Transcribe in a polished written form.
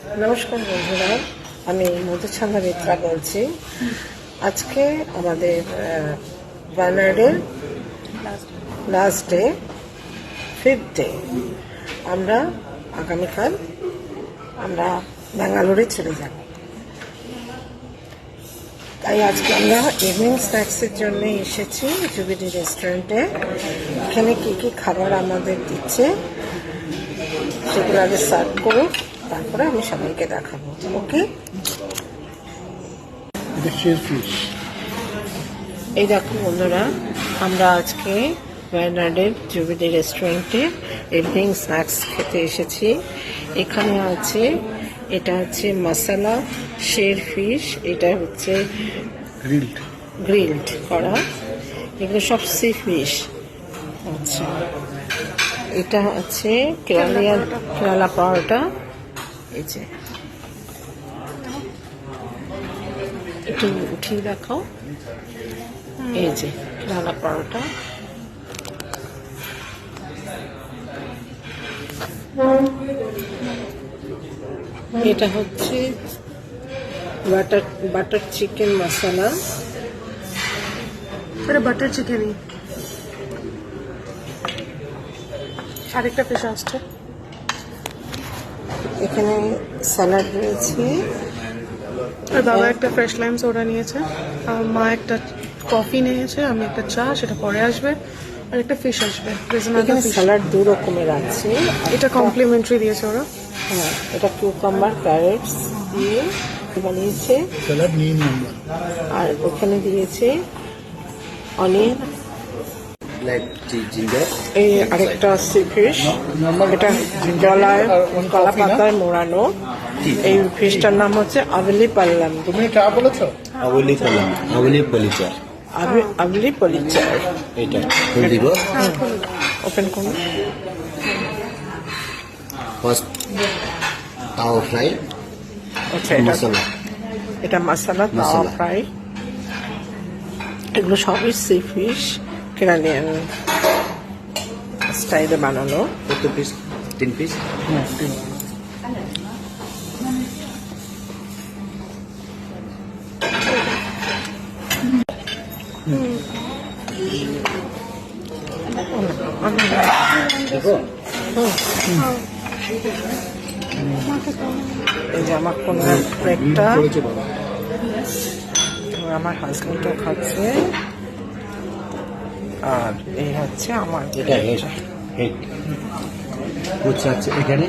নমস্কার বন্ধুরা, আমি মধুছন্দা মিত্রা বলছি। আজকে আমাদের বার্নার্ডের লাস্ট ডে, 5th ডে। আমরা আগামীকাল আমরা ব্যাঙ্গালোরে চলে যাব। তাই আজকে আমরা ইভিনিং স্ন্যাক্সের জন্য এসেছি জুবিলি রেস্টুরেন্টে। এখানে কী কী খাবার আমাদের দিচ্ছে সেগুলো আগে সার্ভ করুন, তারপরে আমি সবাইকে দেখাবো। ওকে, এই দেখো বন্ধুরা, আমরা আজকে বার্নার্ডের জুবিলি রেস্টুরেন্টে ইভিনিং স্ন্যাক্স খেতে এসেছি। এখানে আছে, এটা হচ্ছে মশলা শের ফিশ, এটা হচ্ছে গ্রিলড করা, এগুলো সব সি ফিশ। আচ্ছা, এটা আছে কেরালা পাওয়াটা। এই যে একটু উঠিয়ে দেখাও, এই যে কেরালা পাওয়াটা। এটা হচ্ছে বাটার চিকেন মশলা। এটা বাটার চিকেনই। আরেকটা ফিশ আসছে। এখানে স্যালাড রয়েছে। বাবা একটা ফ্রেশ লাইম সোডা নিয়েছে, আর মা একটা কফি নিয়েছে, আমি একটা চা, সেটা পরে আসবে, আর একটা ফিশ আসবে। এখানে স্যালাড দু রকমের আছে। এটা কমপ্লিমেন্টারি দিয়েছে ওরা। হ্যাঁ, এটা কিউকাম্বার ক্যারেটস দিয়ে বানিয়েছে স্যালাড নিয়ে নিই আমরা। আর ওখানে দিয়েছে অনিয়ন। এই আরেকটা সি ফিশ, এটা কলা পাতায় মোড়ানো। এই ফিশটার নাম হচ্ছে আবলি পাল্লাম। তুমি চা বলেছো? আবলি পলিচার। এটা দিব ওপেন করুন। ফার্স্ট তাও ফ্রাই। আচ্ছা, এটা মশলা তাওয়া ফ্রাই। এগুলো সবই সি ফিশ, কেরালিয়ান স্টাইলে বানানো। কত পিস? 3 পিস। এই যে আমার কোন প্লেটটা, আমার হাজবেন্ডও খাচ্ছে, আর এই হচ্ছে আমার এটা হেড কুচ আছে এখানে।